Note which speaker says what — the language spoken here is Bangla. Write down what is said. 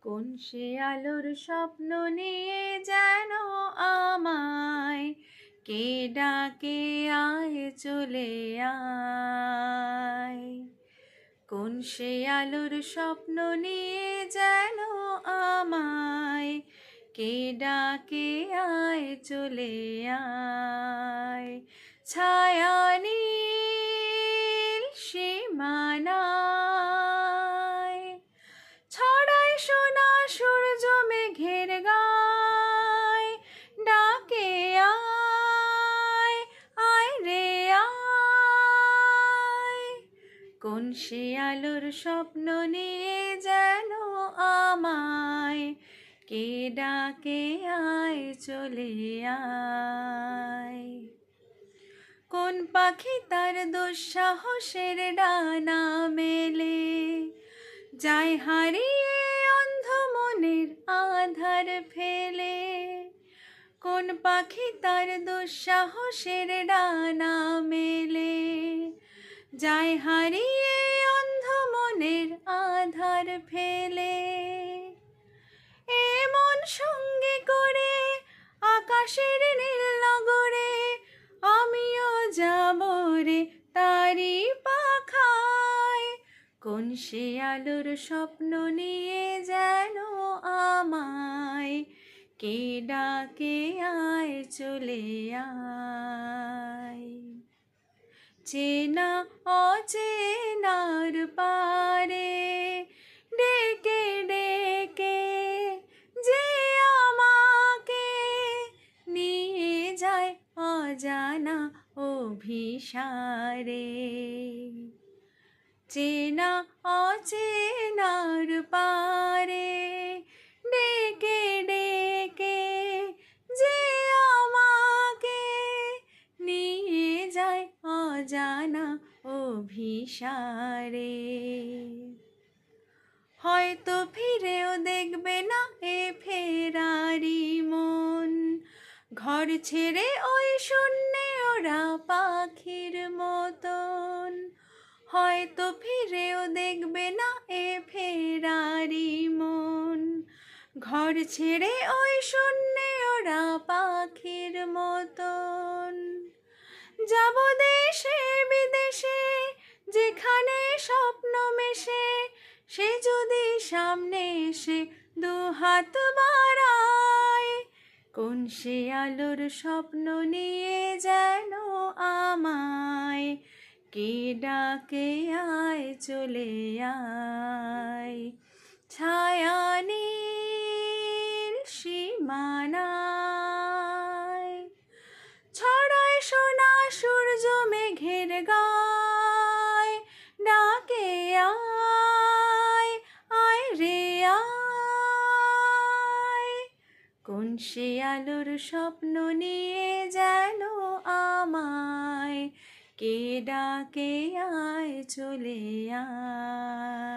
Speaker 1: কোন সে আলোর স্বপ্ন নিয়ে যেন আমায় কে ডাকে আয় চলে আয়। কোন সে আলোর স্বপ্ন নিয়ে যেন আমায় কে ডাকে আয় চলে আয়। ছায়া নীল সীমানায় ছড়ায় সোনা সূর্য মেঘের গায়, ডাকে আয় আয় রে আয়। কোন সে আলোর স্বপ্ন নিয়ে যেন আমায় কে ডাকে আয় চলে আয়। কোন পাখি তার দুঃসাহসের ডানা মেলে যায় হারিয়ে অন্ধ মনের আধার ফেলে। কোন পাখি তার দুঃসাহসের ডানা মেলে যায় হারিয়ে অন্ধ মনের আধার ফেলে। এমন সঙ্গে করে আকাশের নীল নগরে আমিও যাব রে তারি পাখায়। কোন সে আলোর স্বপ্ন নিয়ে যেন আমায় কে ডাকে আয় চলে আয়। চেনা অচেনার পারে ডেকে ডেকে যে আমাকে নিয়ে যায় অজানা অভিসারে। চেনা অচেনার পারে ডেকে ডেকে যে আমাকে নিয়ে যায় অজানা অভিসারে। হয়তো ফিরেও দেখবে না এ ফেরারি মন, ঘর ছেড়ে ওই শূন্যে ওরা পাখির মতন। হয়তো ফিরেও দেখবে না এ ফেরারি মন, ঘর ছেড়ে ওই শূন্যে ওরা পাখির মতন। যাব দেশে বিদেশে যেখানে স্বপ্ন মেশে, সে যদি সামনে এসে দু হাত বাড়ায়। কোন সে আলোর স্বপ্ন নিয়ে যেন আমায় কে ডাকে আয় চলে আয়। ছায়া নীল সীমানায় ছড়ায় সোনা সূর্য মেঘের গায়, ডাকে আয় আয় রে আয়। কোন সে আলোর স্বপ্ন নিয়ে যেন আমায় কে ডাকে আয় চলে আয়।